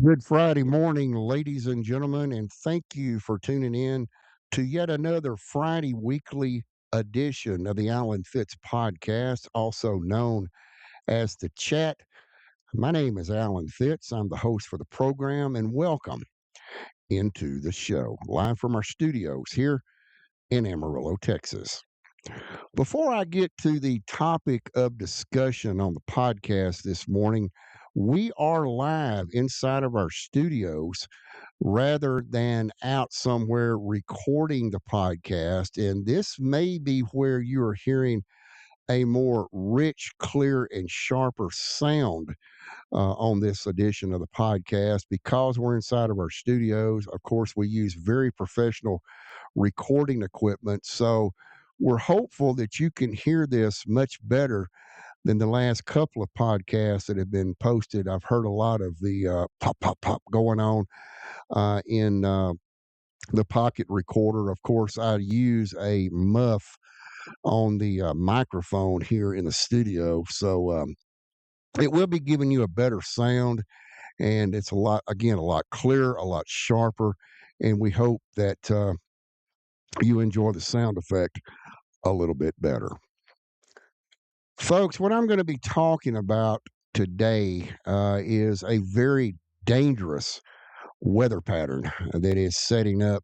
Good Friday morning, ladies and gentlemen, and thank you for tuning in to yet another Friday weekly edition of the Alan Fitz podcast, also known as The Chat. My name is Alan Fitz. I'm the host for the program, and welcome into the show, live from our studios here in Amarillo, Texas. Before I get to the topic of discussion on the podcast this morning, we are live inside of our studios rather than out somewhere recording the podcast. And this may be where you are hearing a more rich, clear, and sharper sound on this edition of the podcast because we're inside of our studios. Of course, we use very professional recording equipment. So we're hopeful that you can hear this much better than the last couple of podcasts that have been posted. I've heard a lot of the pop, pop, pop going on in the pocket recorder. Of course, I use a muff on the microphone here in the studio. So it will be giving you a better sound, and it's a lot clearer, a lot sharper. And we hope that you enjoy the sound effect a little bit better. Folks, what I'm going to be talking about today is a very dangerous weather pattern that is setting up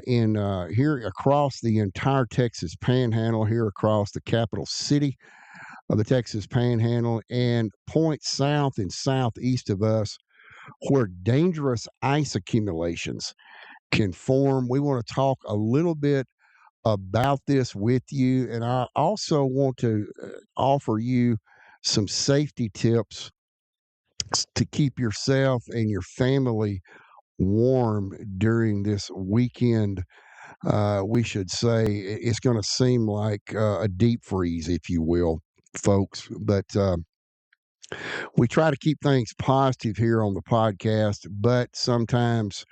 in here across the entire Texas Panhandle, here across the capital city of the Texas Panhandle, and points south and southeast of us, where dangerous ice accumulations can form. We want to talk a little bit about this with you, and I also want to offer you some safety tips to keep yourself and your family warm during this weekend. We should say it's going to seem like a deep freeze, if you will, folks. But we try to keep things positive here on the podcast, but sometimes,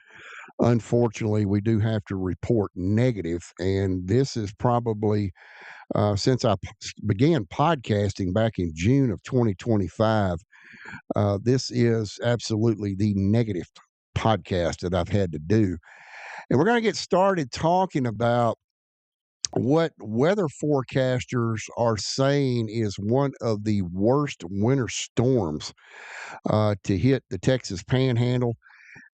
unfortunately, we do have to report negative. And this is probably since I began podcasting back in June of 2025. This is absolutely the negative podcast that I've had to do. And we're going to get started talking about what weather forecasters are saying is one of the worst winter storms to hit the Texas Panhandle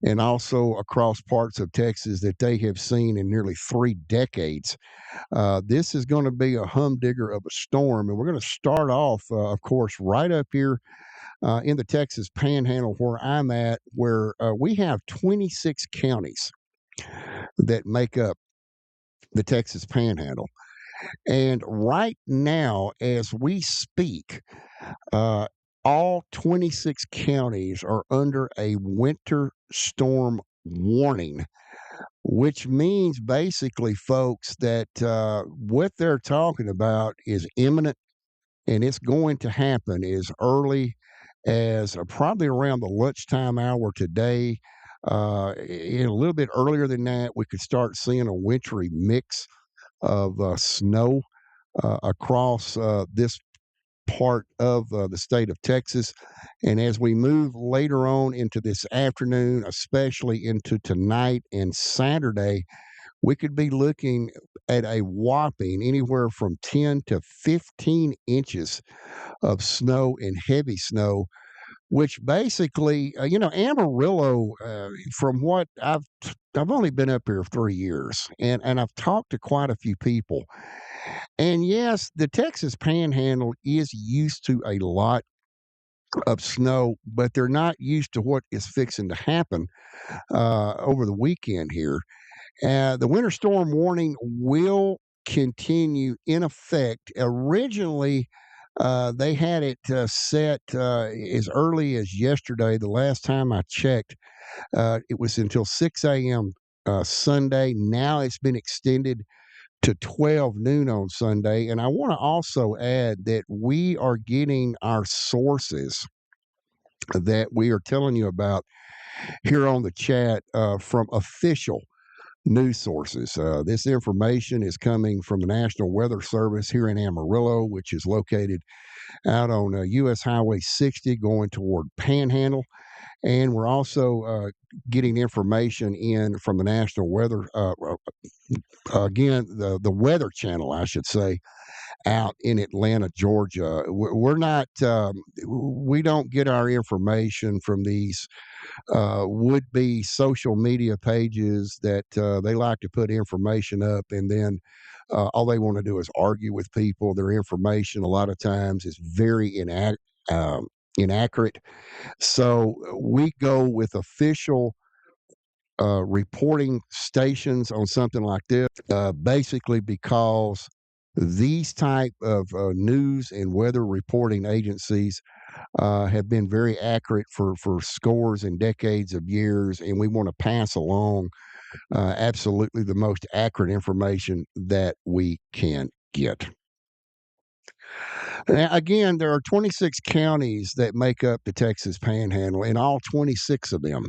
and also across parts of Texas that they have seen in nearly 3 decades. This is going to be a humdinger of a storm, and we're going to start off, of course, right up here in the Texas Panhandle where I'm at, where we have 26 counties that make up the Texas Panhandle. And right now, as we speak, uh, all 26 counties are under a winter storm warning, which means basically, folks, that what they're talking about is imminent and it's going to happen as early as probably around the lunchtime hour today. A little bit earlier than that, we could start seeing a wintry mix of snow across this part of the state of Texas. And as we move later on into this afternoon, especially into tonight and Saturday, we could be looking at a whopping anywhere from 10 to 15 inches of snow and heavy snow, which basically, Amarillo, from what I've only been up here 3 years, and I've talked to quite a few people. And yes, the Texas Panhandle is used to a lot of snow, but they're not used to what is fixing to happen over the weekend here. The winter storm warning will continue in effect. Originally, they had it set as early as yesterday. The last time I checked, it was until 6 a.m. Sunday. Now it's been extended to 12 noon on Sunday. And I want to also add that we are getting our sources that we are telling you about here on the chat from official news sources. This information is coming from the National Weather Service here in Amarillo, which is located out on US Highway 60 going toward Panhandle. and we're also getting information in from the National Weather. Again, the Weather Channel, I should say, out in Atlanta, Georgia. We're not. We don't get our information from these would-be social media pages that they like to put information up, and then all they want to do is argue with people. Their information a lot of times is very inaccurate. So we go with official reporting stations on something like this, basically because these type of news and weather reporting agencies have been very accurate for scores and decades of years, and we want to pass along absolutely the most accurate information that we can get. Now, again, there are 26 counties that make up the Texas Panhandle, and all 26 of them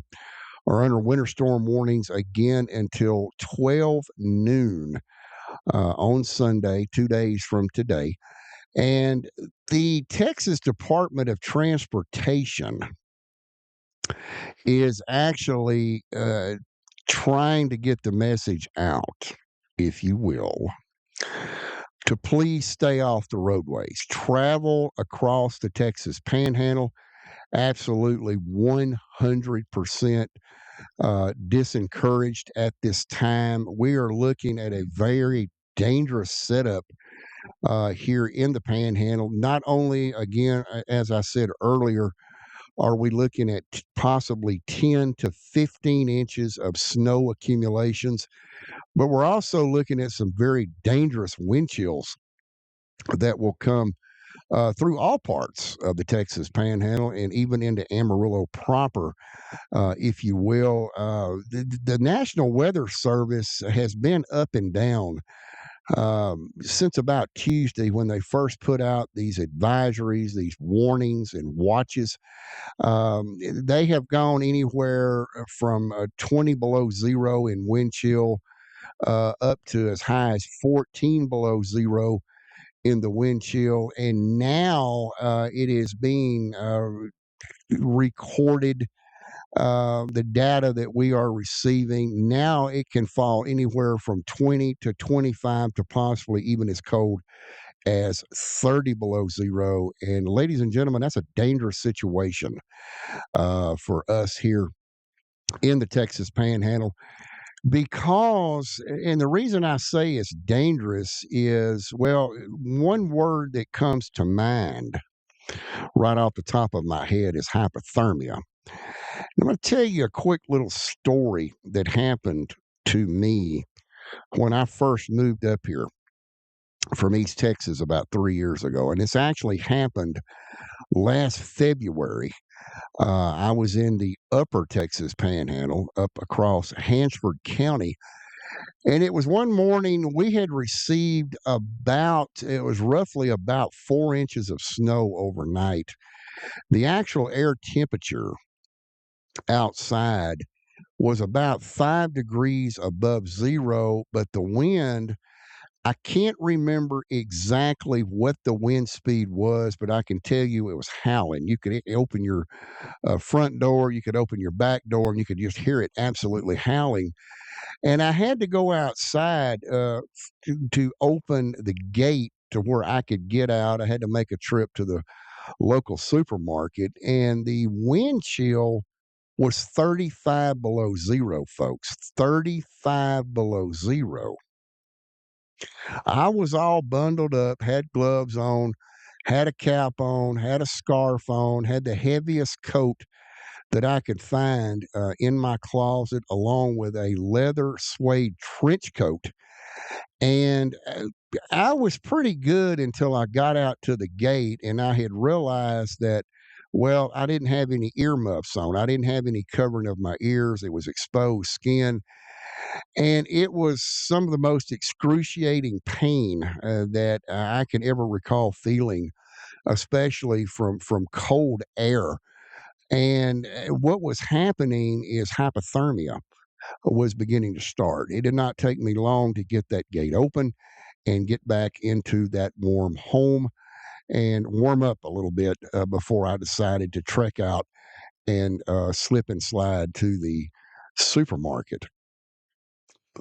are under winter storm warnings again until 12 noon on Sunday, 2 days from today. And the Texas Department of Transportation is actually trying to get the message out, if you will, to please stay off the roadways. Travel across the Texas Panhandle, absolutely 100% disencouraged at this time. We are looking at a very dangerous setup here in the Panhandle. Not only, again, as I said earlier, are we looking at possibly 10 to 15 inches of snow accumulations, but we're also looking at some very dangerous wind chills that will come through all parts of the Texas Panhandle and even into Amarillo proper, if you will. The National Weather Service has been up and down since about Tuesday when they first put out these advisories, these warnings and watches. They have gone anywhere from 20 below zero in wind chill up to as high as 14 below zero in the wind chill. And now it is being recorded. The data that we are receiving now, it can fall anywhere from 20 to 25 to possibly even as cold as 30 below zero. And ladies and gentlemen, that's a dangerous situation for us here in the Texas Panhandle because, and the reason I say it's dangerous is, well, one word that comes to mind right off the top of my head is hypothermia. I'm going to tell you a quick little story that happened to me when I first moved up here from East Texas about 3 years ago. And it's actually happened last February. I was in the upper Texas Panhandle up across Hansford County. And it was one morning we had received it was roughly about 4 inches of snow overnight. The actual air temperature outside was about 5 degrees above zero, but the wind, I can't remember exactly what the wind speed was, but I can tell you it was howling. You could open your front door, you could open your back door, and you could just hear it absolutely howling. And I had to go outside to open the gate to where I could get out. I had to make a trip to the local supermarket, and the wind chill was 35 below zero, folks. 35 below zero. I was all bundled up, had gloves on, had a cap on, had a scarf on, had the heaviest coat that I could find in my closet, along with a leather suede trench coat. And I was pretty good until I got out to the gate and I had realized that, well, I didn't have any earmuffs on. I didn't have any covering of my ears. It was exposed skin. And it was some of the most excruciating pain that I can ever recall feeling, especially from cold air. And what was happening is hypothermia was beginning to start. It did not take me long to get that gate open and get back into that warm home and warm up a little bit before I decided to trek out and slip and slide to the supermarket.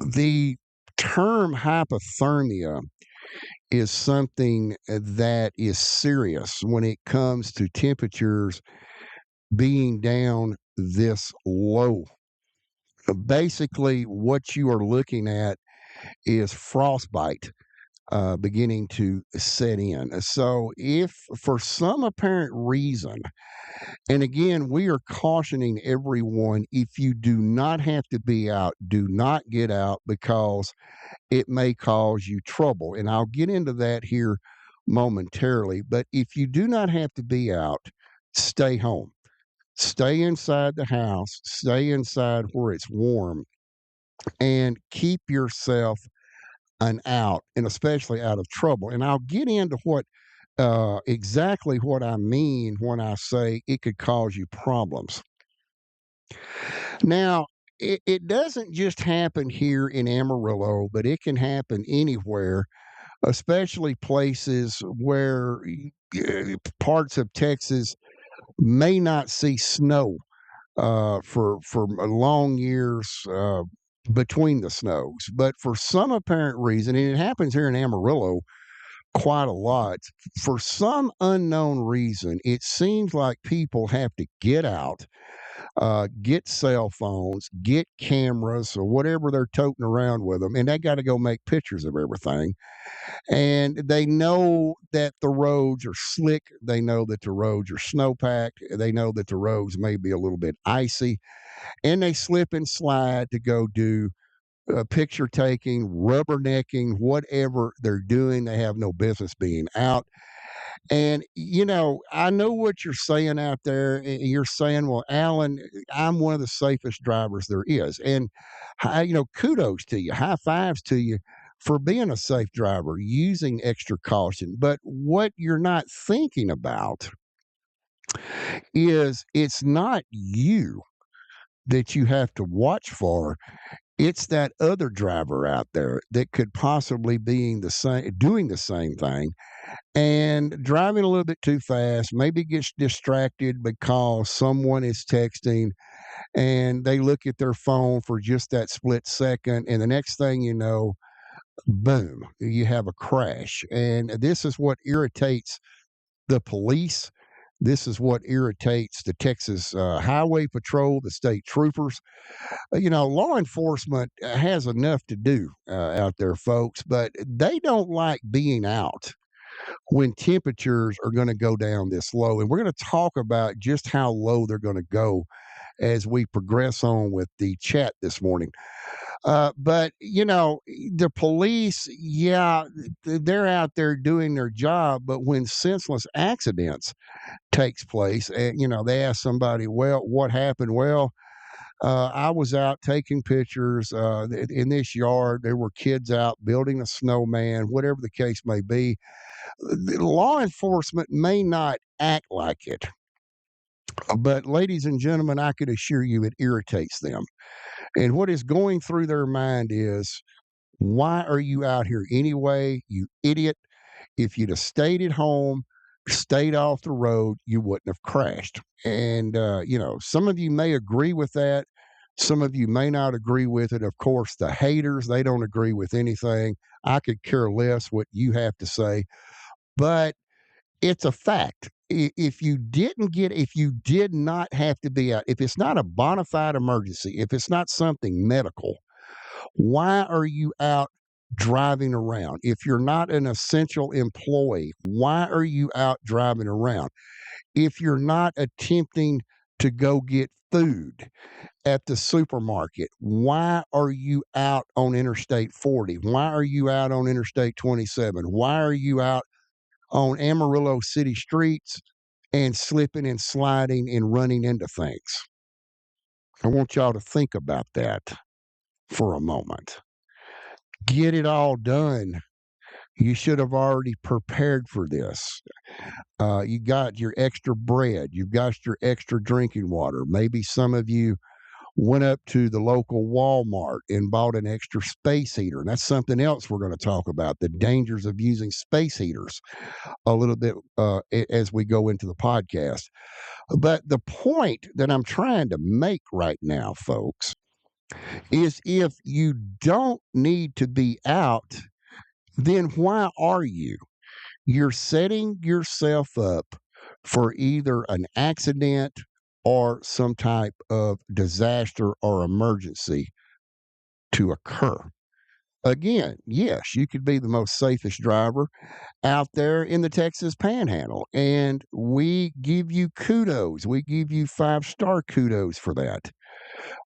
The term hypothermia is something that is serious when it comes to temperatures being down this low. Basically, what you are looking at is frostbite beginning to set in. So, if for some apparent reason, and again, we are cautioning everyone, if you do not have to be out, do not get out because it may cause you trouble. And I'll get into that here momentarily. But if you do not have to be out, stay home. Stay inside the house, stay inside where it's warm, and keep yourself an out, and especially out of trouble. And I'll get into what exactly what I mean when I say it could cause you problems. Now, it doesn't just happen here in Amarillo, but it can happen anywhere, especially places where parts of Texas may not see snow for long years between the snows. But for some apparent reason, and it happens here in Amarillo quite a lot, for some unknown reason, it seems like people have to get out, get cell phones, get cameras, or whatever they're toting around with them, and they got to go make pictures of everything. And they know that the roads are slick. They know that the roads are snowpacked. They know that the roads may be a little bit icy, and they slip and slide to go do picture taking, rubbernecking, whatever they're doing. They have no business being out. And, I know what you're saying out there. You're saying, well, Alan, I'm one of the safest drivers there is. And, kudos to you, high fives to you for being a safe driver, using extra caution. But what you're not thinking about is it's not you that you have to watch for. It's that other driver out there that could possibly being the same, doing the same thing and driving a little bit too fast, maybe gets distracted because someone is texting and they look at their phone for just that split second. And the next thing you know, boom, you have a crash. And this is what irritates the police. This is what irritates the Texas Highway Patrol, the state troopers. Law enforcement has enough to do out there, folks, but they don't like being out when temperatures are going to go down this low. And we're going to talk about just how low they're going to go as we progress on with the chat this morning. But the police, yeah, they're out there doing their job. But when senseless accidents takes place, and they ask somebody, well, what happened? Well, I was out taking pictures in this yard. There were kids out building a snowman, whatever the case may be. The law enforcement may not act like it, but ladies and gentlemen, I could assure you it irritates them. And what is going through their mind is, why are you out here anyway, you idiot? If you'd have stayed at home, stayed off the road, you wouldn't have crashed. And, some of you may agree with that. Some of you may not agree with it. Of course, the haters, they don't agree with anything. I could care less what you have to say, but it's a fact. If you did not have to be out, if it's not a bona fide emergency, if it's not something medical, why are you out driving around? If you're not an essential employee, why are you out driving around? If you're not attempting to go get food at the supermarket, why are you out on Interstate 40? Why are you out on Interstate 27? Why are you out on Amarillo city streets and slipping and sliding and running into things? I want y'all to think about that for a moment. Get it all done. You should have already prepared for this. You got your extra bread. You've got your extra drinking water. Maybe some of you went up to the local Walmart and bought an extra space heater. And that's something else we're going to talk about, the dangers of using space heaters a little bit as we go into the podcast. But the point that I'm trying to make right now, folks, is if you don't need to be out, then why are you? You're setting yourself up for either an accident or some type of disaster or emergency to occur. Again, yes, you could be the most safest driver out there in the Texas Panhandle, and we give you kudos. We give you five-star kudos for that.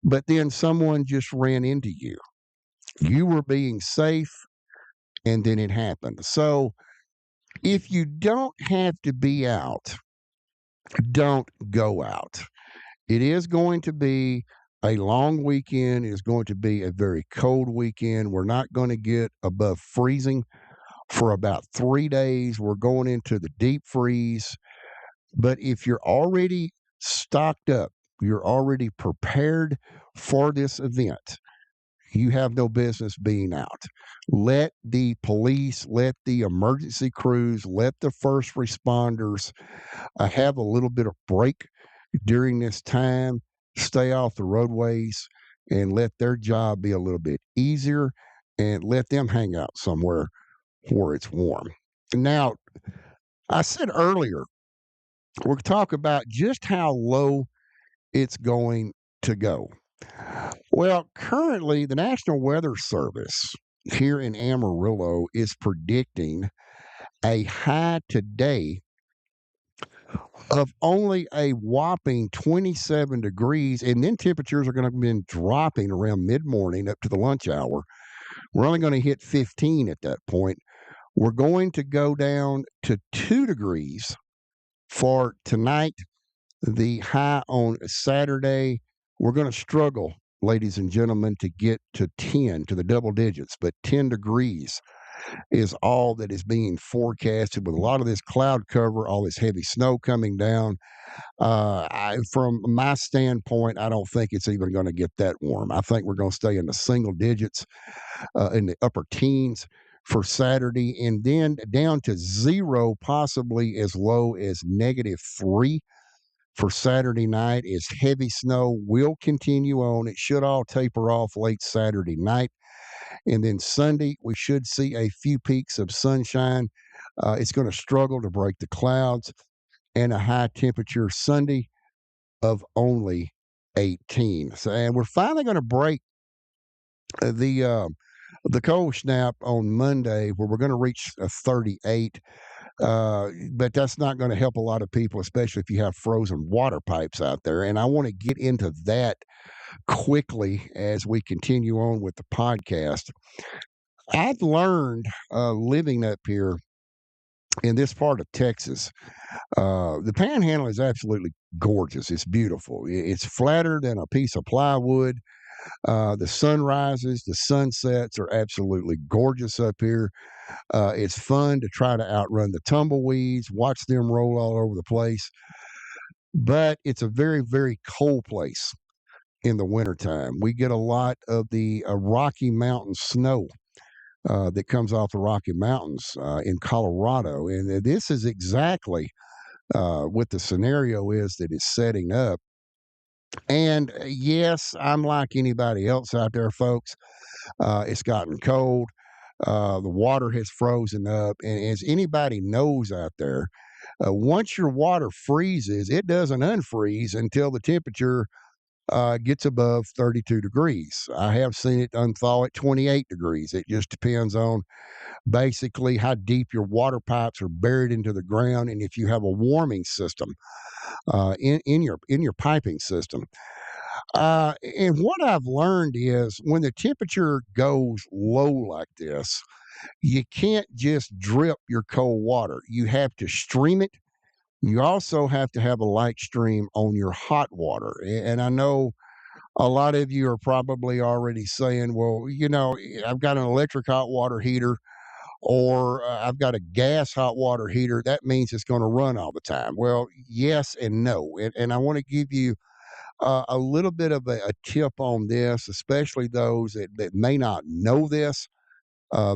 But then someone just ran into you. You were being safe, and then it happened. So if you don't have to be out, don't go out. It is going to be a long weekend. It's going to be a very cold weekend. We're not going to get above freezing for about 3 days. We're going into the deep freeze. But if you're already stocked up, you're already prepared for this event, you have no business being out. Let the police, let the emergency crews, let the first responders have a little bit of break during this time, stay off the roadways, and let their job be a little bit easier and let them hang out somewhere where it's warm. Now, I said earlier, we're talk about just how low it's going to go. Well, currently, the National Weather Service here in Amarillo is predicting a high today of only a whopping 27 degrees, and then temperatures are going to be dropping around mid morning up to the lunch hour. We're only going to hit 15 at that point. We're going to go down to 2 degrees for tonight, the high on Saturday. We're going to struggle, ladies and gentlemen, to get to 10, to the double digits, but 10 degrees is all that is being forecasted with a lot of this cloud cover, all this heavy snow coming down. From my standpoint, I don't think it's even going to get that warm. I think we're going to stay in the single digits, in the upper teens for Saturday, and then down to zero, possibly as low as -3 for Saturday night. As heavy snow will continue on. It should all taper off late Saturday night. And then Sunday, we should see a few peaks of sunshine. It's going to struggle to break the clouds, and a high temperature Sunday of only 18. So, and we're finally going to break uh, the uh, the cold snap on Monday, where we're going to reach a 38. But that's not going to help a lot of people, especially if you have frozen water pipes out there. And I want to get into that quickly as we continue on with the podcast. I've learned, living up here in this part of Texas, the Panhandle is absolutely gorgeous. It's beautiful. It's flatter than a piece of plywood. The sunrises, the sunsets are absolutely gorgeous up here. It's fun to try to outrun the tumbleweeds, watch them roll all over the place. But it's a very, very cold place in the wintertime. We get a lot of the Rocky Mountain snow that comes off the Rocky Mountains in Colorado. And this is exactly what the scenario is that is setting up. And yes, I'm like anybody else out there, folks. It's gotten cold. The water has frozen up. And as anybody knows out there, once your water freezes, it doesn't unfreeze until the temperature gets above 32 degrees. I have seen it unthaw at 28 degrees. It just depends on basically how deep your water pipes are buried into the ground, and if you have a warming system in your piping system. And what I've learned is when the temperature goes low like this, you can't just drip your cold water. You have to stream it. You also have to have a light stream on your hot water. And I know a lot of you are probably already saying, well, I've got an electric hot water heater, or I've got a gas hot water heater. That means it's going to run all the time. Well, yes and no. And I want to give you a little bit of a tip on this, especially those that may not know this.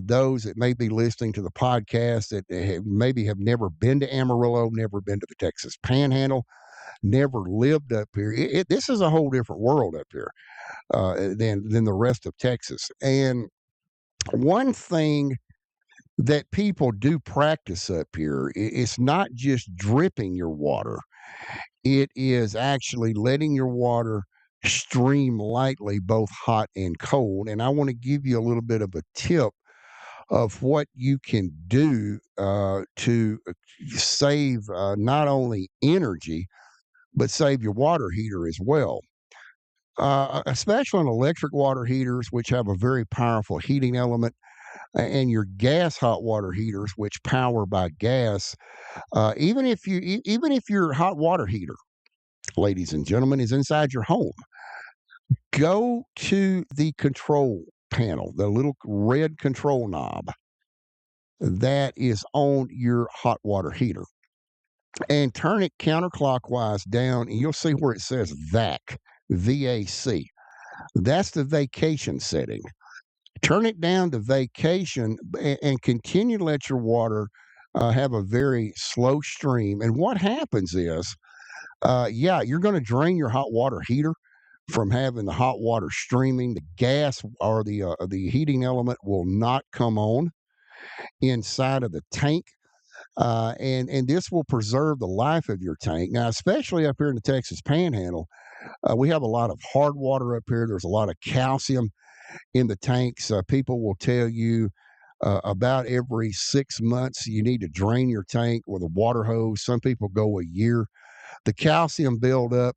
Those that may be listening to the podcast that maybe have never been to Amarillo, never been to the Texas Panhandle. never lived up here. This is a whole different world up here than the rest of Texas. And one thing that people do practice up here, it's not just dripping your water. It is actually letting your water stream lightly, both hot and cold. And I want to give you a little bit of a tip of what you can do to save not only energy, but save your water heater as well. Especially on electric water heaters, which have a very powerful heating element, and your gas hot water heaters, which power by gas. Even if your hot water heater, ladies and gentlemen, is inside your home, go to the control panel, the little red control knob that is on your hot water heater, and turn it counterclockwise down, and you'll see where it says VAC, VAC. That's the vacation setting. Turn it down to vacation and continue to let your water have a very slow stream. And what happens is, yeah, you're going to drain your hot water heater from having the hot water streaming. The gas or the heating element will not come on inside of the tank. And this will preserve the life of your tank. Now, especially up here in the Texas Panhandle, we have a lot of hard water up here. There's a lot of calcium in the tanks. People will tell you about every 6 months you need to drain your tank with a water hose. Some people go a year. The calcium buildup,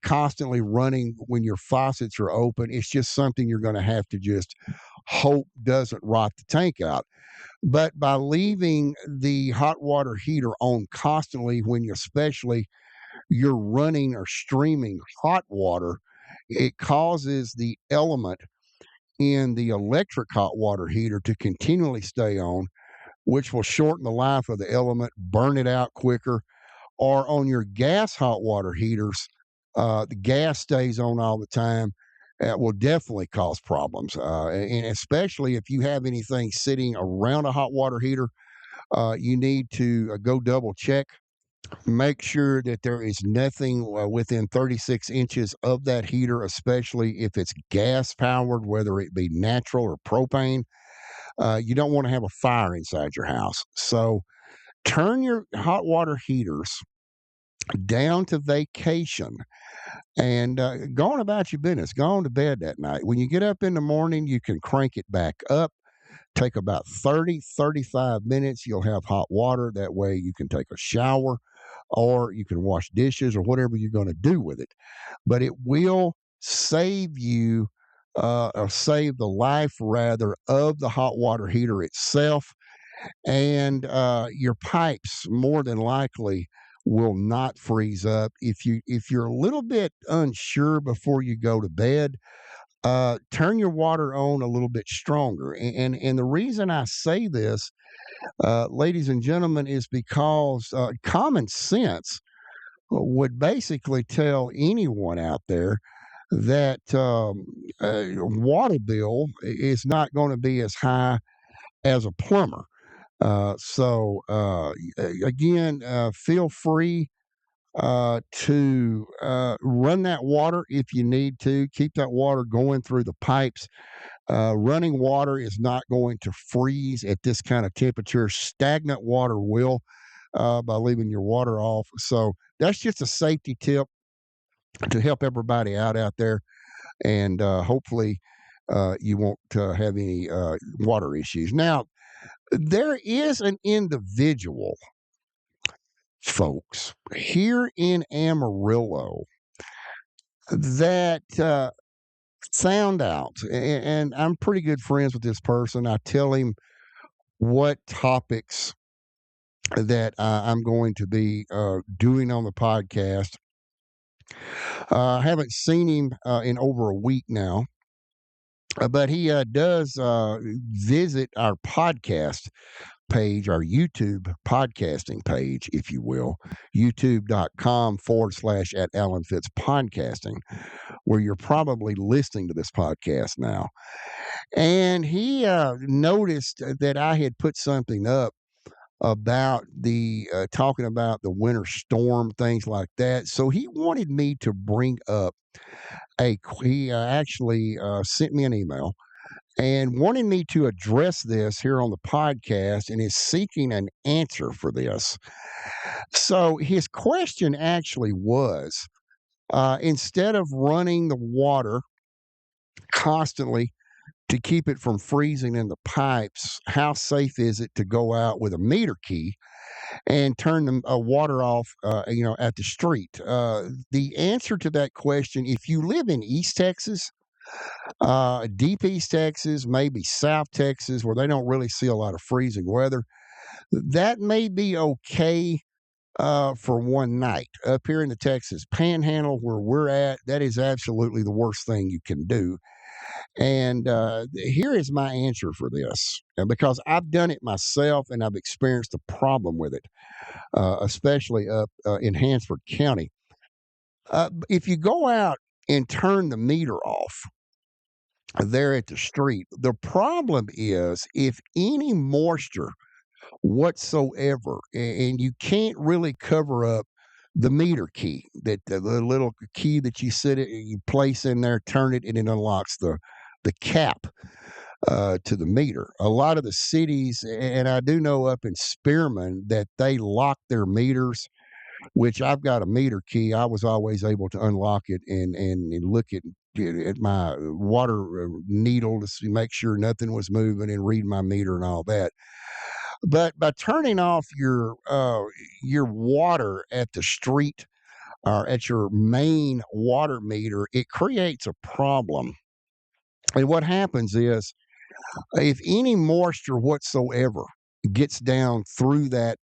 constantly running when your faucets are open, it's just something you're going to have to just hope doesn't rot the tank out. But by leaving the hot water heater on constantly, when you especially you're running or streaming hot water, it causes the element in the electric hot water heater to continually stay on, which will shorten the life of the element, burn it out quicker. Or on your gas hot water heaters, the gas stays on all the time. It will definitely cause problems, and especially if you have anything sitting around a hot water heater, you need to go double check. Make sure that there is nothing within 36 inches of that heater, especially if it's gas powered, whether it be natural or propane. You don't want to have a fire inside your house. So turn your hot water heaters down to vacation and go on about your business. Go on to bed that night. When you get up in the morning, you can crank it back up. Take about 30-35 minutes. You'll have hot water. That way you can take a shower or you can wash dishes or whatever you're going to do with it. But it will save you or save the life rather of the hot water heater itself, and your pipes more than likely will not freeze up. If you're a little bit unsure before you go to bed, turn your water on a little bit stronger. And the reason I say this, ladies and gentlemen, is because common sense would basically tell anyone out there that water bill is not going to be as high as a plumber. Again, feel free to run that water if you need to. Keep that water going through the pipes. Running water is not going to freeze at this kind of temperature. Stagnant water will, by leaving your water off. So that's just a safety tip to help everybody out there, and hopefully you won't have any water issues. Now, there is an individual, folks, here in Amarillo that found out, and I'm pretty good friends with this person. I tell him what topics that I'm going to be doing on the podcast. I haven't seen him in over a week now, but he does visit our podcast page, our YouTube podcasting page, if you will, youtube.com/ at Alan Fitz Podcasting, where you're probably listening to this podcast now. And he noticed that I had put something up about the talking about the winter storm, things like that. So he wanted me to bring up he actually sent me an email and wanted me to address this here on the podcast and is seeking an answer for this. So his question actually was instead of running the water constantly to keep it from freezing in the pipes, how safe is it to go out with a meter key and turn the water off, at the street? The answer to that question, if you live in East Texas, deep East Texas, maybe South Texas, where they don't really see a lot of freezing weather, that may be okay for one night. Up here in the Texas Panhandle, where we're at, that is absolutely the worst thing you can do. And here is my answer for this, because I've done it myself and I've experienced a problem with it, especially up in Hansford County. If you go out and turn the meter off there at the street, the problem is if any moisture whatsoever, and you can't really cover up the meter key, that the little key that you you place in there, turn it, and it unlocks the cap to the meter. A lot of the cities, and I do know up in Spearman, that they lock their meters, which I've got a meter key. I was always able to unlock it and look at my water needle to make sure nothing was moving and read my meter and all that. But by turning off your water at the street or at your main water meter, it creates a problem. And what happens is, if any moisture whatsoever gets down through that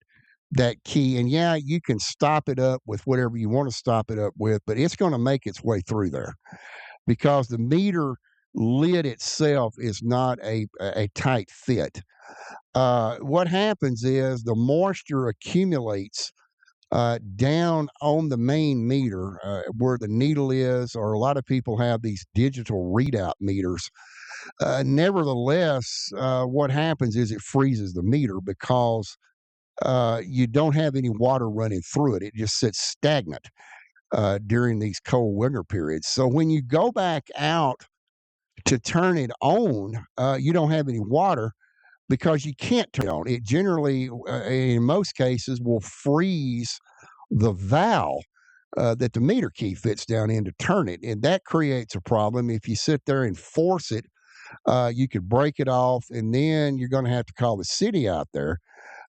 key, and yeah, you can stop it up with whatever you want to stop it up with, but it's going to make its way through there because the meter lid itself is not a tight fit. What happens is the moisture accumulates down on the main meter where the needle is, or a lot of people have these digital readout meters. Nevertheless, what happens is it freezes the meter because you don't have any water running through it. It just sits stagnant during these cold winter periods. So when you go back out to turn it on, you don't have any water because you can't turn it on. It generally, in most cases, will freeze the valve that the meter key fits down in to turn it. And that creates a problem. If you sit there and force it, you could break it off, and then you're going to have to call the city out there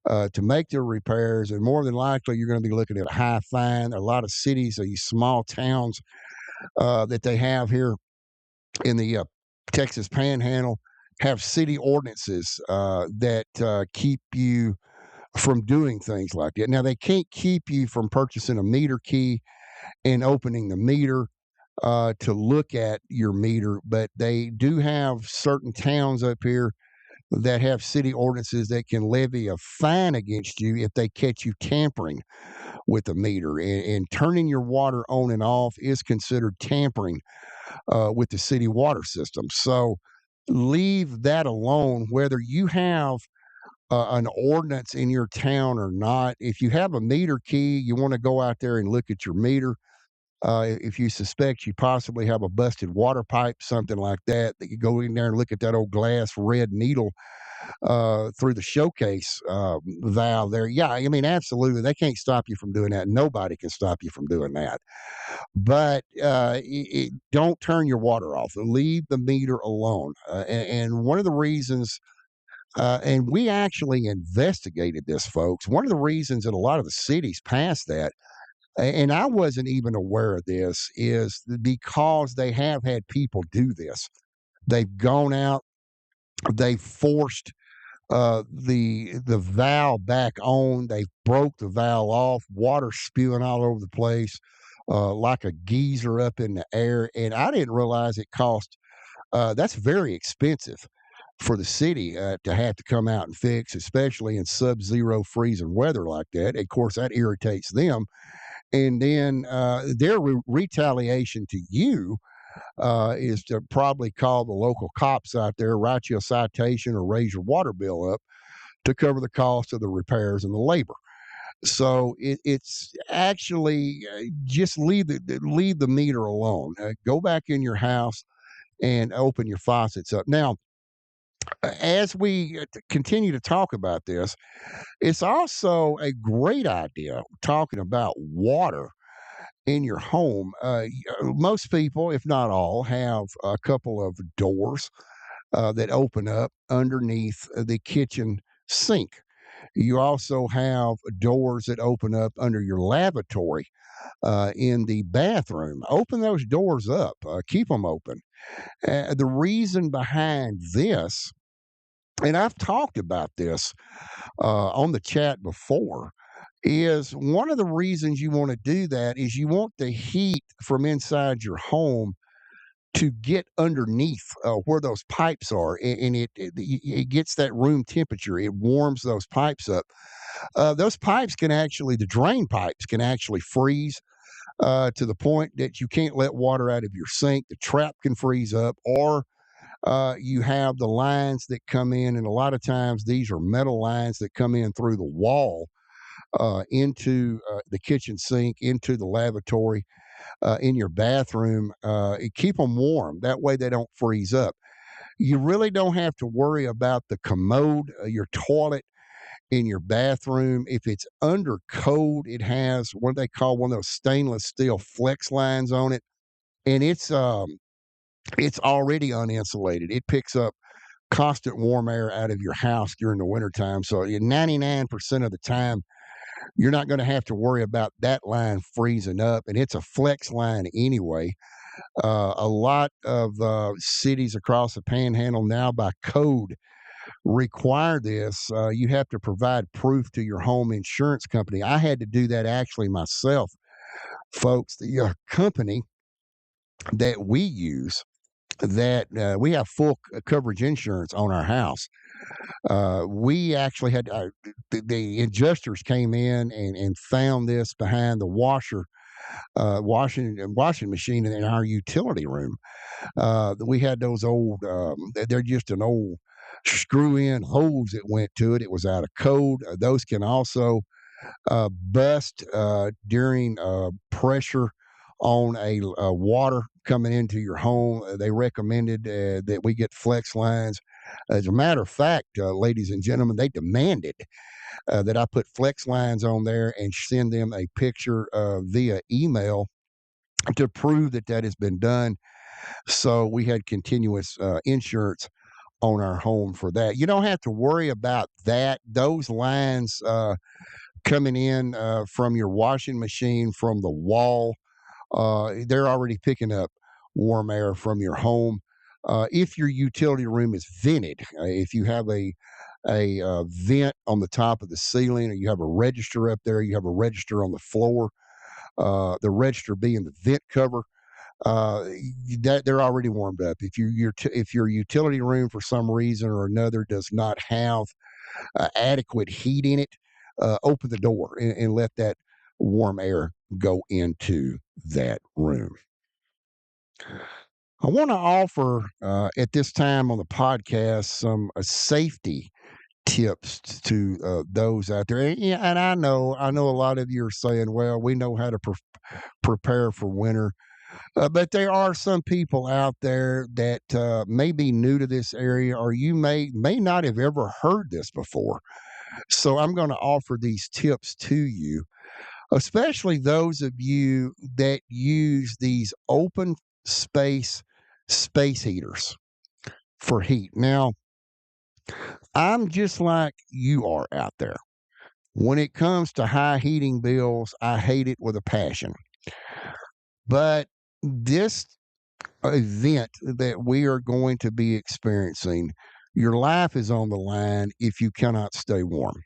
to make the repairs. And more than likely, you're going to be looking at a high fine. A lot of cities, these small towns that they have here in the Texas Panhandle, have city ordinances that keep you from doing things like that. Now, they can't keep you from purchasing a meter key and opening the meter to look at your meter, but they do have certain towns up here that have city ordinances that can levy a fine against you if they catch you tampering with the meter. And turning your water on and off is considered tampering with the city water system. So leave that alone, whether you have an ordinance in your town or not. If you have a meter key, you want to go out there and look at your meter. If you suspect you possibly have a busted water pipe, something like that, that you go in there and look at that old glass red needle through the showcase valve there. Yeah, I mean, absolutely. They can't stop you from doing that. Nobody can stop you from doing that. But don't turn your water off. Leave the meter alone. And one of the reasons, and we actually investigated this, folks. One of the reasons that a lot of the cities passed that, and I wasn't even aware of this, is because they have had people do this. They've gone out, they forced the valve back on. They broke the valve off, water spewing all over the place, like a geyser up in the air. And I didn't realize it cost. That's very expensive for the city to have to come out and fix, especially in sub-zero freezing weather like that. Of course, that irritates them. And then their retaliation to you is to probably call the local cops out there, write you a citation, or raise your water bill up to cover the cost of the repairs and the labor. So it's actually just leave the meter alone. Go back in your house and open your faucets up. Now, as we continue to talk about this, it's also a great idea talking about water in your home. Most people, if not all, have a couple of doors that open up underneath the kitchen sink. You also have doors that open up under your lavatory in the bathroom. Open those doors up, keep them open. The reason behind this, and I've talked about this on the chat before, is one of the reasons you want to do that is you want the heat from inside your home to get underneath where those pipes are, and it gets that room temperature. It warms those pipes up. Those pipes can actually, the drain pipes can actually freeze to the point that you can't let water out of your sink. The trap can freeze up, or you have the lines that come in, and a lot of times these are metal lines that come in through the wall into the kitchen sink, into the lavatory, in your bathroom. Keep them warm. That way they don't freeze up. You really don't have to worry about the commode, your toilet in your bathroom. If it's under code, it has what they call one of those stainless steel flex lines on it, and it's already uninsulated. It picks up constant warm air out of your house during the wintertime. So 99% of the time, you're not going to have to worry about that line freezing up. And it's a flex line anyway. A lot of cities across the panhandle now by code require this. You have to provide proof to your home insurance company. I had to do that actually myself, folks. The company that we use, that we have full coverage insurance on our house. We actually had the adjusters came in and found this behind the washing machine in our utility room. We had those old, they're just an old screw in hose that went to it. It was out of code. Those can also bust during pressure on a water coming into your home. They recommended that we get flex lines. As a matter of fact, ladies and gentlemen, they demanded that I put flex lines on there and send them a picture via email to prove that that has been done. So we had continuous insurance on our home for that. You don't have to worry about that. Those lines coming in from your washing machine, from the wall, they're already picking up warm air from your home. If your utility room is vented, if you have a vent on the top of the ceiling, or you have a register up there, you have a register on the floor, the register being the vent cover, uh, that they're already warmed up. If your utility room for some reason or another does not have adequate heat in it, open the door and let that warm air go into that room. I want to offer at this time on the podcast some safety tips to those out there. And, yeah, and I know a lot of you are saying, "Well, we know how to prepare for winter," but there are some people out there that may be new to this area, or you may not have ever heard this before. So I'm going to offer these tips to you, especially those of you that use these open space heaters for heat. Now, I'm just like you are out there. When it comes to high heating bills, I hate it with a passion. But this event that we are going to be experiencing, your life is on the line if you cannot stay warm.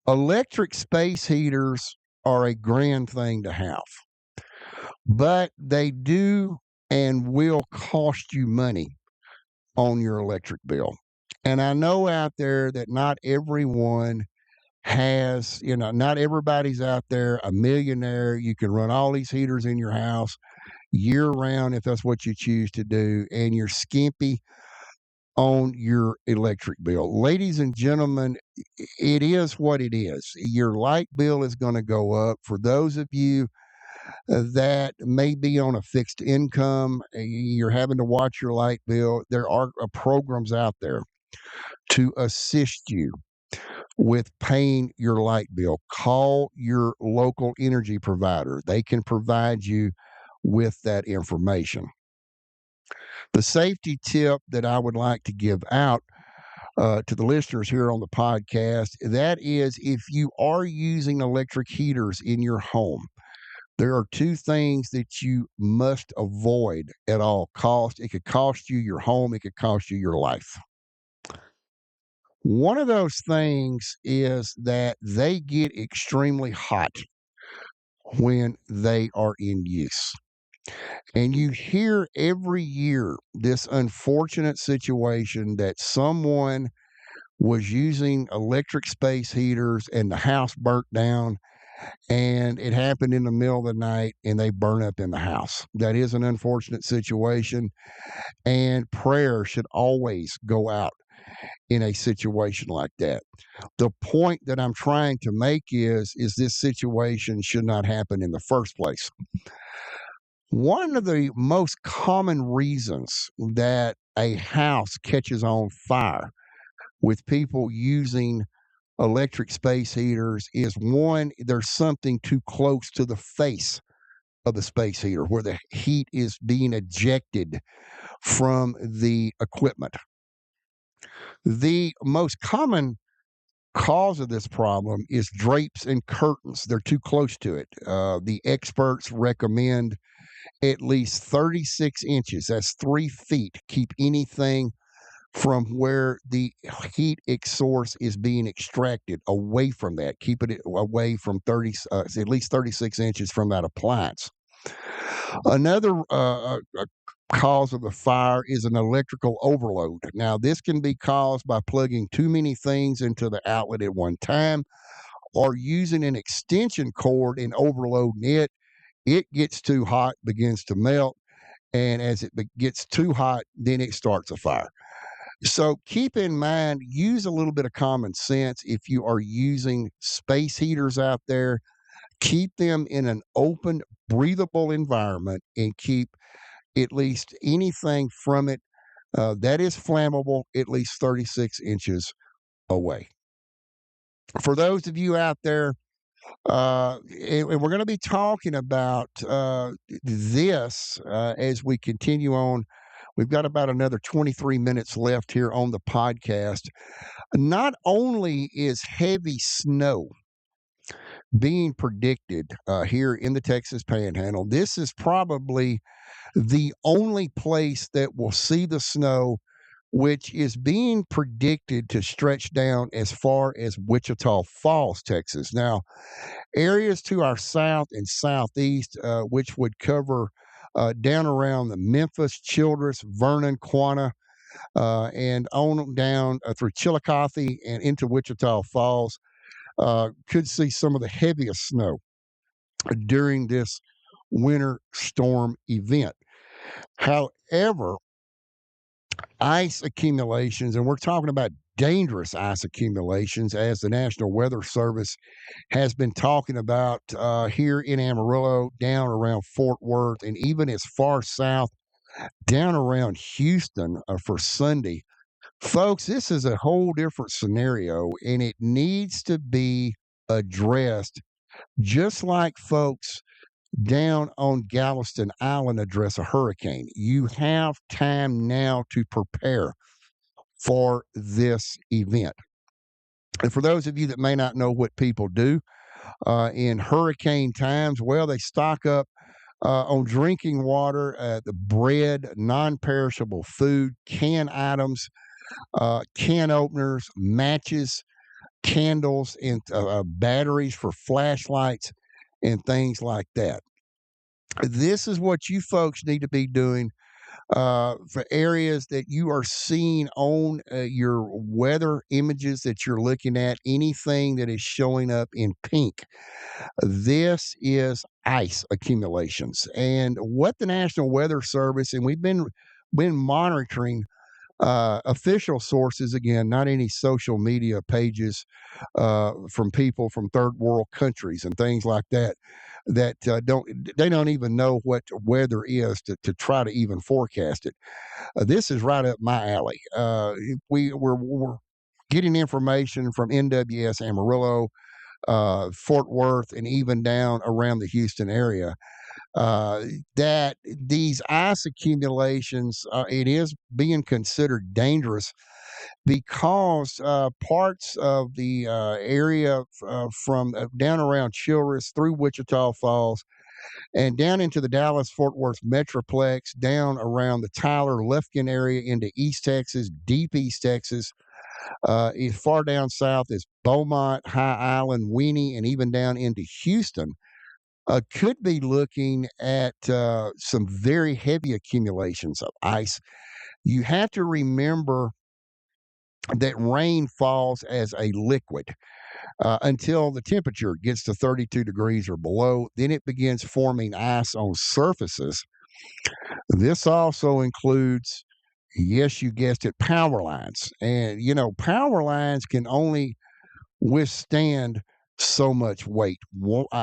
Electric space heaters are a grand thing to have, but they do and will cost you money on your electric bill. And I know out there that not everyone has, not everybody's out there a millionaire. You can run all these heaters in your house year round if that's what you choose to do, and you're skimpy on your electric bill. Ladies and gentlemen, it is what it is. Your light bill is going to go up. For those of you that may be on a fixed income, you're having to watch your light bill. There are programs out there to assist you with paying your light bill. Call your local energy provider. They can provide you with that information. The safety tip that I would like to give out to the listeners here on the podcast, that is, if you are using electric heaters in your home, there are two things that you must avoid at all costs. It could cost you your home, it could cost you your life. One of those things is that they get extremely hot when they are in use. And you hear every year this unfortunate situation that someone was using electric space heaters and the house burnt down, and it happened in the middle of the night and they burn up in the house. That is an unfortunate situation, and prayer should always go out in a situation like that. The point that I'm trying to make is this situation should not happen in the first place. One of the most common reasons that a house catches on fire with people using electric space heaters is, one, there's something too close to the face of the space heater where the heat is being ejected from the equipment. The most common cause of this problem is drapes and curtains. They're too close to it. The experts recommend at least 36 inches. That's 3 feet. Keep anything from where the heat source is being extracted away from that. Keep it away from at least 36 inches from that appliance. Another cause of the fire is an electrical overload. Now, this can be caused by plugging too many things into the outlet at one time or using an extension cord and overloading it. It gets too hot, begins to melt, and as it gets too hot, then it starts a fire. So keep in mind, use a little bit of common sense if you are using space heaters out there. Keep them in an open, breathable environment and keep at least anything from it that is flammable at least 36 inches away. For those of you out there, and we're going to be talking about this as we continue on. We've got about another 23 minutes left here on the podcast. Not only is heavy snow being predicted here in the Texas Panhandle, this is probably the only place that will see the snow, which is being predicted to stretch down as far as Wichita Falls, Texas. Now, areas to our south and southeast, which would cover down around the Memphis, Childress, Vernon, Quanah, and on down through Chillicothe and into Wichita Falls, could see some of the heaviest snow during this winter storm event. However, ice accumulations, and we're talking about dangerous ice accumulations, as the National Weather Service has been talking about here in Amarillo, down around Fort Worth, and even as far south, down around Houston for Sunday. Folks, this is a whole different scenario, and it needs to be addressed just like folks down on Galveston Island address a hurricane. You have time now to prepare for this event. And for those of you that may not know what people do in hurricane times, well, they stock up on drinking water, the bread, non perishable food, canned items, can openers, matches, candles, and batteries for flashlights and things like that. This is what you folks need to be doing for areas that you are seeing on your weather images that you're looking at, anything that is showing up in pink. This is ice accumulations. And what the National Weather Service, and we've been monitoring Official sources, again, not any social media pages from people from third world countries and things like that, that don't even know what weather is to try to even forecast it. This is right up my alley. We're getting information from NWS Amarillo, Fort Worth, and even down around the Houston area, uh, that these ice accumulations, it is being considered dangerous because parts of the area from down around Childress through Wichita Falls and down into the Dallas Fort Worth Metroplex, down around the Tyler Lufkin area into East Texas, deep East Texas, as far down south as Beaumont, High Island, Winnie, and even down into Houston, could be looking at some very heavy accumulations of ice. You have to remember that rain falls as a liquid until the temperature gets to 32 degrees or below. Then it begins forming ice on surfaces. This also includes, yes, you guessed it, power lines. And, power lines can only withstand so much weight.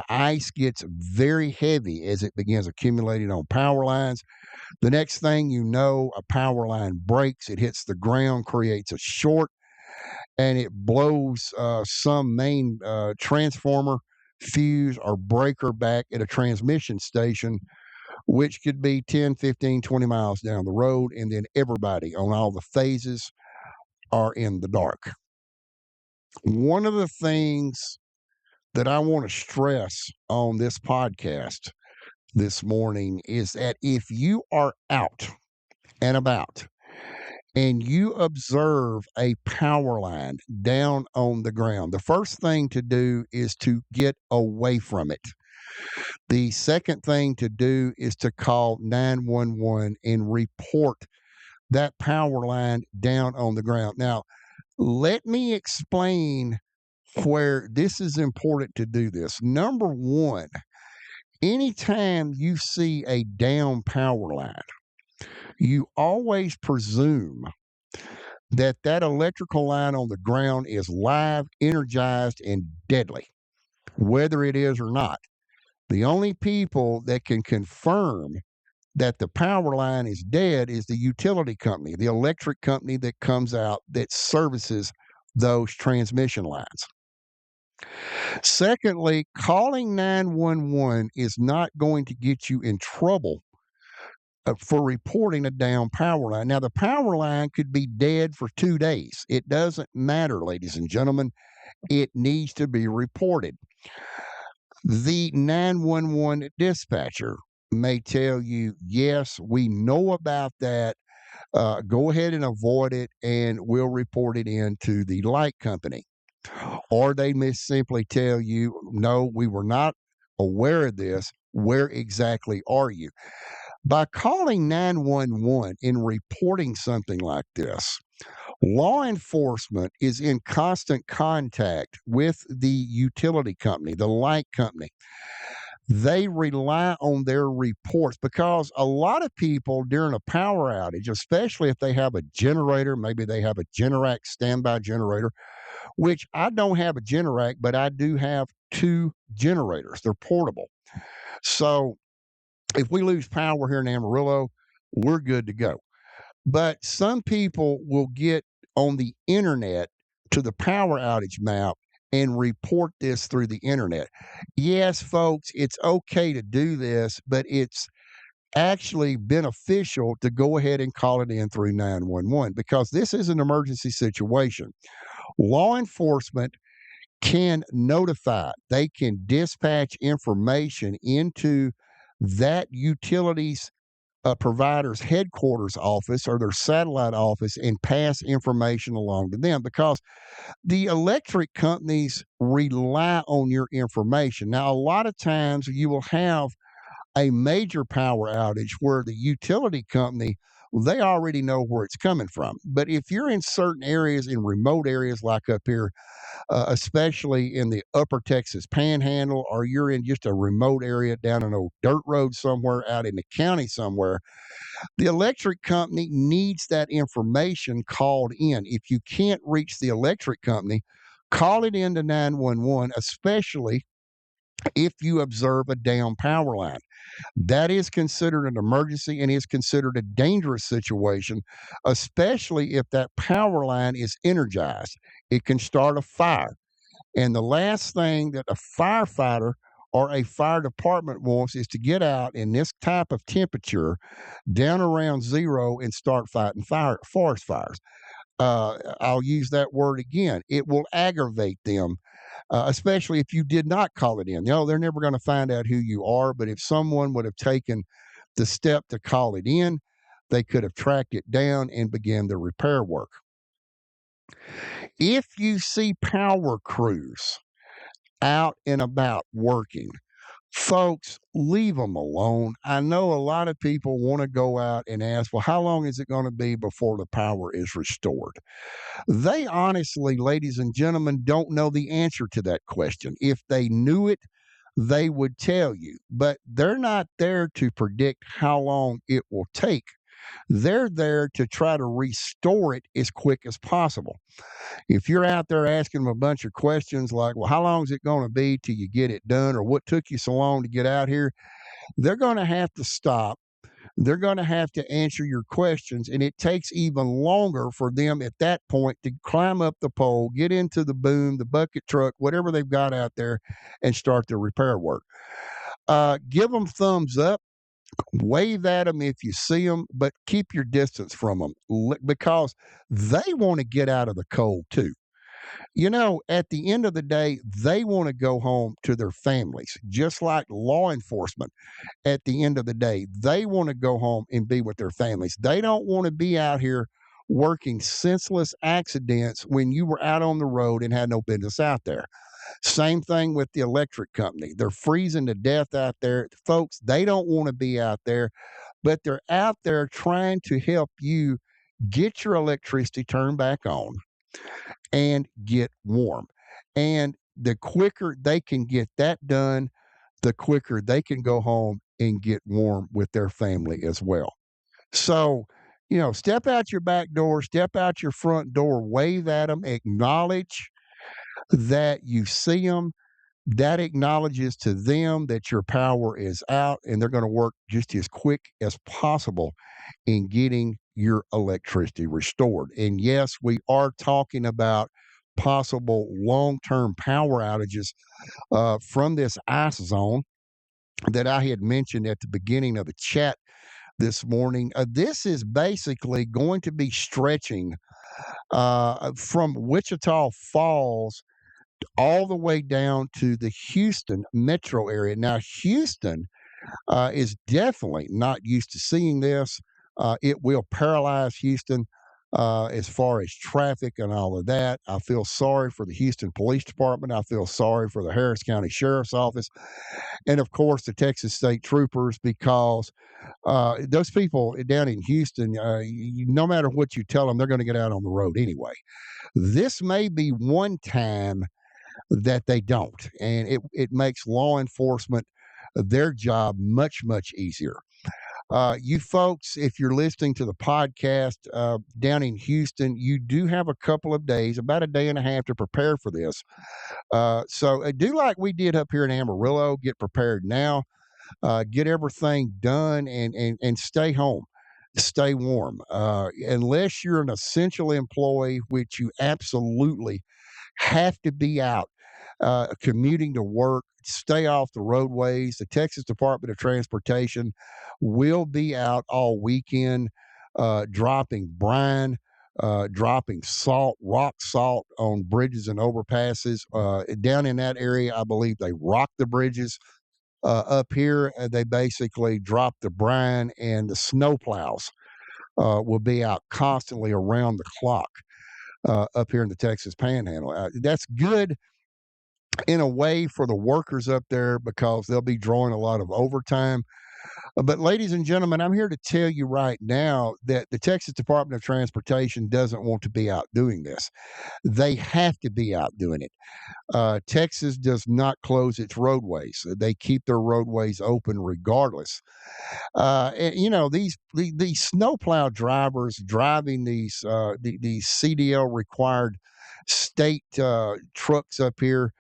Ice gets very heavy as it begins accumulating on power lines. The next thing you know, a power line breaks, it hits the ground, creates a short, and it blows some main transformer, fuse, or breaker back at a transmission station, which could be 10, 15, 20 miles down the road. And then everybody on all the phases are in the dark. One of the things that I want to stress on this podcast this morning is that if you are out and about and you observe a power line down on the ground, the first thing to do is to get away from it. The second thing to do is to call 911 and report that power line down on the ground. Now, let me explain where this is important to do this. Number one, anytime you see a down power line, you always presume that that electrical line on the ground is live, energized, and deadly, whether it is or not. The only people that can confirm that the power line is dead is the utility company, the electric company that comes out that services those transmission lines. Secondly, calling 911 is not going to get you in trouble for reporting a down power line. Now, the power line could be dead for 2 days. It doesn't matter, ladies and gentlemen. It needs to be reported. The 911 dispatcher may tell you, yes, we know about that. Go ahead and avoid it, and we'll report it into the light company. Or they may simply tell you, no, we were not aware of this. Where exactly are you? By calling 911 and reporting something like this, law enforcement is in constant contact with the utility company, the light company. They rely on their reports because a lot of people during a power outage, especially if they have a generator, maybe they have a Generac standby generator, which I don't have a Generac, but I do have two generators. They're portable. So if we lose power here in Amarillo, we're good to go. But some people will get on the internet to the power outage map and report this through the internet. Yes, folks, it's okay to do this, but it's actually beneficial to go ahead and call it in through 911 because this is an emergency situation. Law enforcement can notify, they can dispatch information into that utility's provider's headquarters office or their satellite office and pass information along to them because the electric companies rely on your information. Now, a lot of times you will have a major power outage where the utility company they already know where it's coming from. But if you're in certain areas, in remote areas like up here, especially in the upper Texas panhandle, or you're in just a remote area down an old dirt road somewhere out in the county somewhere, the electric company needs that information called in. If you can't reach the electric company, call it into 911, especially if you observe a down power line. That is considered an emergency and is considered a dangerous situation, especially if that power line is energized. It can start a fire. And the last thing that a firefighter or a fire department wants is to get out in this type of temperature down around zero and start fighting forest fires. I'll use that word again. It will aggravate them, especially if you did not call it in. They're never going to find out who you are, but if someone would have taken the step to call it in, they could have tracked it down and began the repair work. If you see power crews out and about working, folks, leave them alone. I know a lot of people want to go out and ask, well, how long is it going to be before the power is restored? They honestly, ladies and gentlemen, don't know the answer to that question. If they knew it, they would tell you, but they're not there to predict how long it will take. They're there to try to restore it as quick as possible. If you're out there asking them a bunch of questions like, well, how long is it going to be till you get it done? Or what took you so long to get out here? They're going to have to stop. They're going to have to answer your questions. And it takes even longer for them at that point to climb up the pole, get into the boom, the bucket truck, whatever they've got out there, and start the repair work. Give them thumbs up. Wave at them if you see them, but keep your distance from them because they want to get out of the cold too. At the end of the day, they want to go home to their families, just like law enforcement. At the end of the day, they want to go home and be with their families. They don't want to be out here working senseless accidents when you were out on the road and had no business out there. Same thing with the electric company. They're freezing to death out there. Folks, they don't want to be out there, but they're out there trying to help you get your electricity turned back on and get warm. And the quicker they can get that done, the quicker they can go home and get warm with their family as well. So, step out your back door, step out your front door, wave at them, acknowledge that you see them. That acknowledges to them that your power is out and they're going to work just as quick as possible in getting your electricity restored. And yes, we are talking about possible long term power outages from this ice zone that I had mentioned at the beginning of the chat this morning. This is basically going to be stretching from Wichita Falls all the way down to the Houston metro area. Now, Houston is definitely not used to seeing this. It will paralyze Houston as far as traffic and all of that. I feel sorry for the Houston Police Department. I feel sorry for the Harris County Sheriff's Office. And of course, the Texas State Troopers, because those people down in Houston, no matter what you tell them, they're going to get out on the road anyway. This may be one time that they don't. And it makes law enforcement their job much, much easier. You folks, if you're listening to the podcast down in Houston, you do have a couple of days, about a day and a half to prepare for this. So do like we did up here in Amarillo, get prepared now, get everything done and stay home. Stay warm. Unless you're an essential employee, which you absolutely have to be out commuting to work, stay off the roadways. The Texas Department of Transportation will be out all weekend dropping brine, dropping salt, rock salt on bridges and overpasses. Down in that area, I believe they rock the bridges. Up here, they basically drop the brine, and the snow plows will be out constantly around the clock up here in the Texas Panhandle. That's good in a way for the workers up there because they'll be drawing a lot of overtime. But, ladies and gentlemen, I'm here to tell you right now that the Texas Department of Transportation doesn't want to be out doing this. They have to be out doing it. Texas does not close its roadways. They keep their roadways open regardless. And, these snowplow drivers driving these CDL required state trucks up here,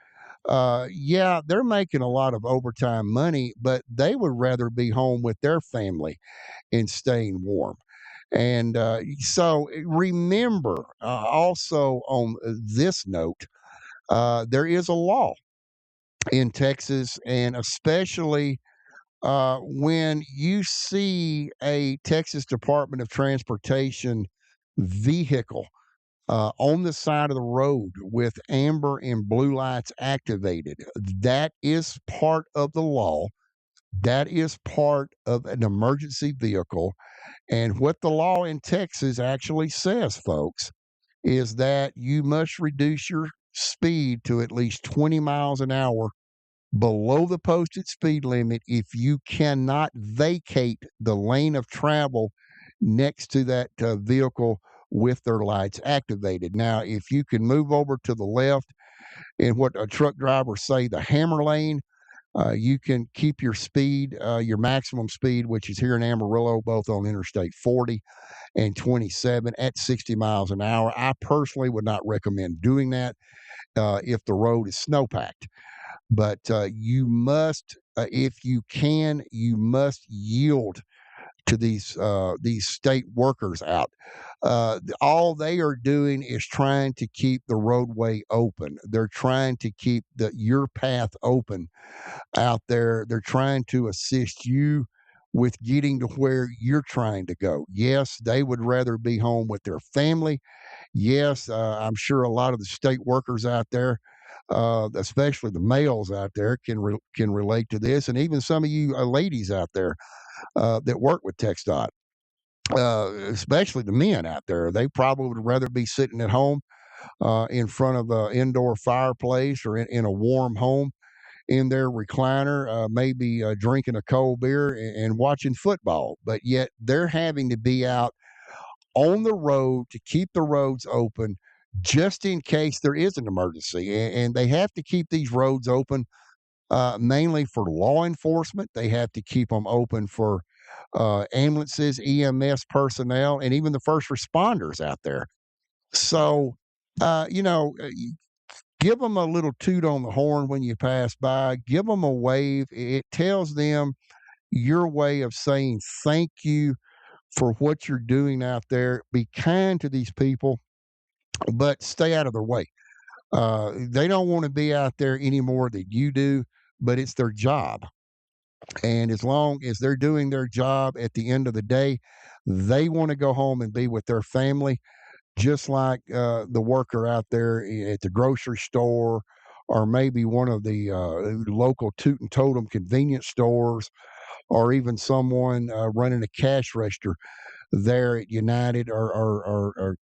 yeah, they're making a lot of overtime money, but they would rather be home with their family and staying warm. And so remember, also on this note, there is a law in Texas, and especially when you see a Texas Department of Transportation vehicle on the side of the road with amber and blue lights activated, that is part of the law. That is part of an emergency vehicle. And what the law in Texas actually says, folks, is that you must reduce your speed to at least 20 miles an hour below the posted speed limit if you cannot vacate the lane of travel next to that vehicle with their lights activated. Now, if you can move over to the left in what a truck driver say the hammer lane, you can keep your speed, your maximum speed, which is here in Amarillo, both on Interstate 40 and 27 at 60 miles an hour. I personally would not recommend doing that if the road is snowpacked. But you must, if you can, you must yield to these state workers out. All they are doing is trying to keep the roadway open. They're trying to keep your path open out there. They're trying to assist you with getting to where you're trying to go. Yes, they would rather be home with their family. Yes, I'm sure a lot of the state workers out there, especially the males out there, can relate to this, and even some of you ladies out there that work with TxDOT, especially the men out there. They probably would rather be sitting at home in front of an indoor fireplace or in a warm home in their recliner, maybe drinking a cold beer and watching football. But yet they're having to be out on the road to keep the roads open just in case there is an emergency. And they have to keep these roads open mainly for law enforcement. They have to keep them open for ambulances, EMS personnel, and even the first responders out there. So, uh, you know, uh, give them a little toot on the horn when you pass by, give them a wave. It tells them your way of saying thank you for what you're doing out there. Be kind to these people, but stay out of their way. They don't want to be out there any more than you do, but it's their job. And as long as they're doing their job at the end of the day, they want to go home and be with their family, just like the worker out there at the grocery store or maybe one of the local toot and totem convenience stores or even someone running a cash register there at United or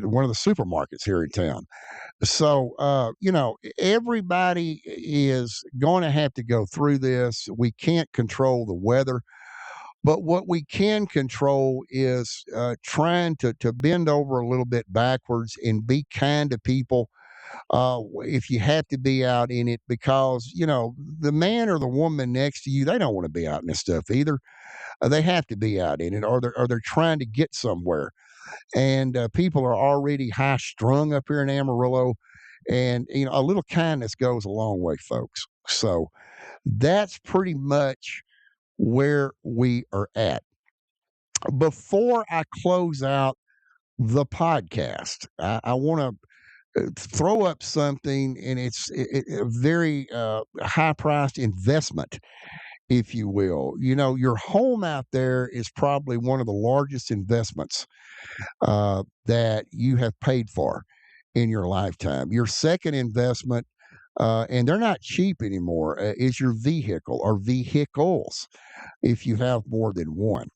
one of the supermarkets here in town. So, everybody is going to have to go through this. We can't control the weather, but what we can control is trying to bend over a little bit backwards and be kind to people if you have to be out in it, because, the man or the woman next to you, they don't want to be out in this stuff either. They have to be out in it, or they're trying to get somewhere. And people are already high strung up here in Amarillo. And, a little kindness goes a long way, folks. So that's pretty much where we are at. Before I close out the podcast, I want to throw up something, and it's a very high priced investment, if you will. Your home out there is probably one of the largest investments that you have paid for in your lifetime. Your second investment, and they're not cheap anymore, is your vehicle or vehicles if you have more than one.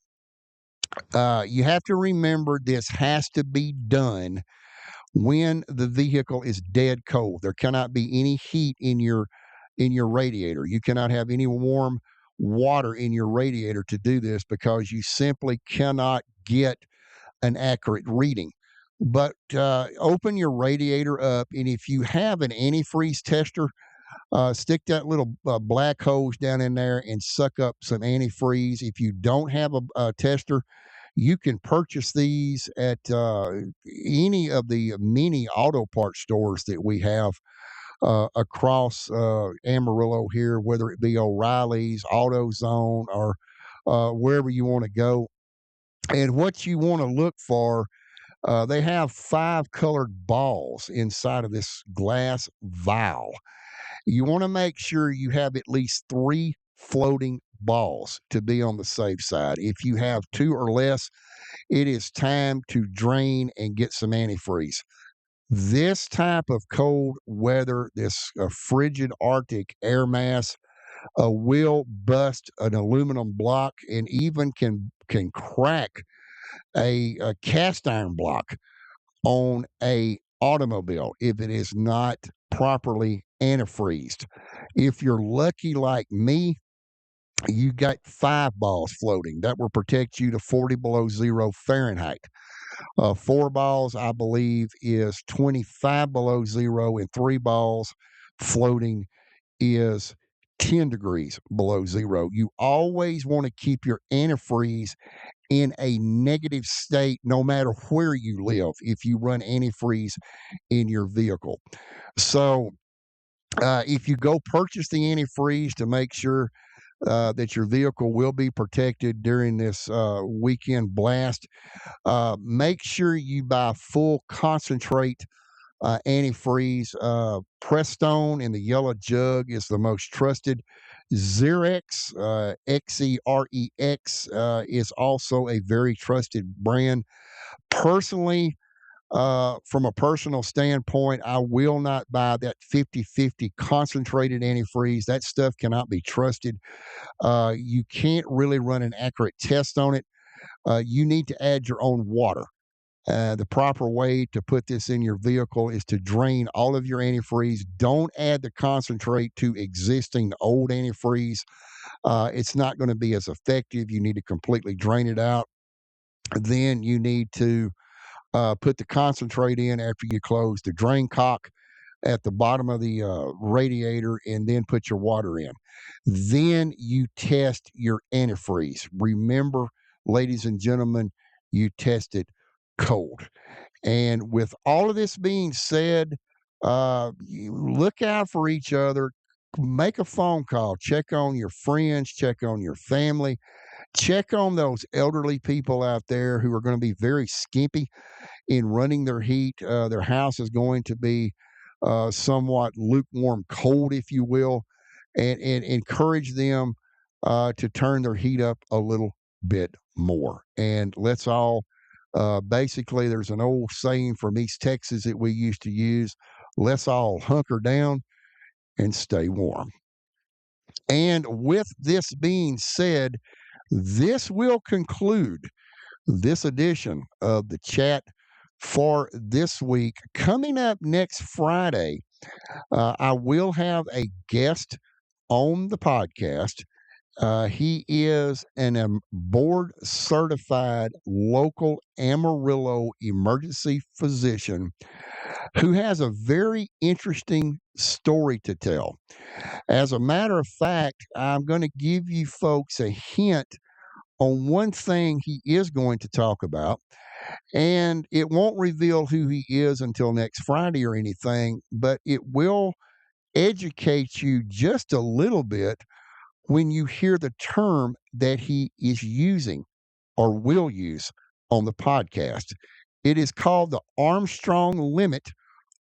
You have to remember this has to be done when the vehicle is dead cold. There cannot be any heat in your radiator. You cannot have any warm water in your radiator to do this because you simply cannot get an accurate reading. But open your radiator up, and if you have an antifreeze tester, stick that little black hose down in there and suck up some antifreeze. If you don't have a tester, you can purchase these at any of the many auto parts stores that we have across Amarillo here, whether it be O'Reilly's, AutoZone, or wherever you want to go. And what you want to look for, they have 5 colored balls inside of this glass vial. You want to make sure you have at least 3 floating balls to be on the safe side. If you have 2 or less, it is time to drain and get some antifreeze. This type of cold weather, this frigid Arctic air mass, will bust an aluminum block and even can crack a cast iron block on a automobile if it is not properly antifreezed. If you're lucky like me, you got 5 balls floating. That will protect you to 40 below zero Fahrenheit. 4 balls, I believe, is 25 below zero, and 3 balls floating is 10 degrees below zero. You always want to keep your antifreeze in a negative state no matter where you live if you run antifreeze in your vehicle. So, if you go purchase the antifreeze to make sure that your vehicle will be protected during this weekend blast, make sure you buy full concentrate antifreeze. Prestone in the yellow jug is the most trusted. Xerex, Xerex, is also a very trusted brand. Personally, from a personal standpoint, I will not buy that 50/50 concentrated antifreeze. That stuff cannot be trusted. You can't really run an accurate test on it. You need to add your own water. The proper way to put this in your vehicle is to drain all of your antifreeze. Don't add the concentrate to existing old antifreeze. It's not going to be as effective. You need to completely drain it out. Then you need to put the concentrate in after you close the drain cock at the bottom of the radiator, and then put your water in. Then you test your antifreeze. Remember, ladies and gentlemen, you test it cold. And with all of this being said, you look out for each other. Make a phone call. Check on your friends. Check on your family. Check on those elderly people out there who are going to be very skimpy in running their heat. Their house is going to be somewhat lukewarm cold, if you will, and encourage them to turn their heat up a little bit more. And let's all basically, there's an old saying from East Texas that we used to use: let's all hunker down and stay warm. And with this being said, this will conclude this edition of the chat for this week. Coming up next Friday, I will have a guest on the podcast. He is an board certified local Amarillo emergency physician who has a very interesting story to tell. As a matter of fact, I'm going to give you folks a hint on one thing he is going to talk about, and it won't reveal who he is until next Friday or anything, but it will educate you just a little bit when you hear the term that he is using or will use on the podcast. It is called the Armstrong limit,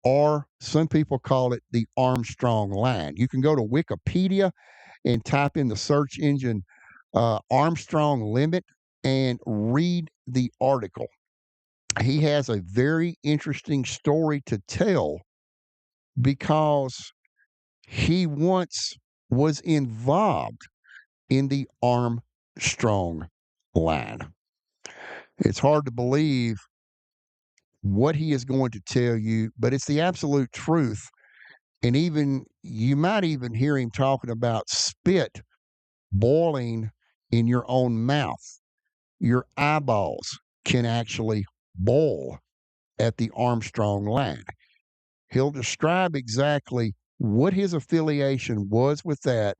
or some people call it the Armstrong line. You can go to Wikipedia and type in the search engine Armstrong limit and read the article. He has a very interesting story to tell because he once was involved in the Armstrong line. It's hard to believe what he is going to tell you, but it's the absolute truth. And even you might even hear him talking about spit boiling in your own mouth. Your eyeballs can actually boil at the Armstrong line. He'll describe exactly what his affiliation was with that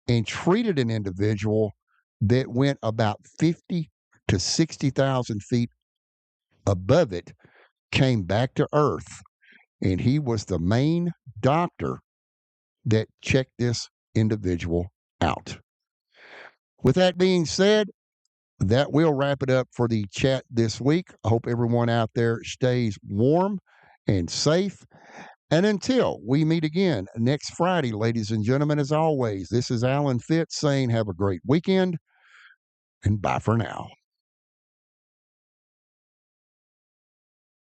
and treated an individual that went about 50 to 60,000 feet above it, came back to Earth, and he was the main doctor that checked this individual out. With that being said, that will wrap it up for the chat this week. I hope everyone out there stays warm and safe. And until we meet again next Friday, ladies and gentlemen, as always, this is Alan Fitz saying have a great weekend and bye for now.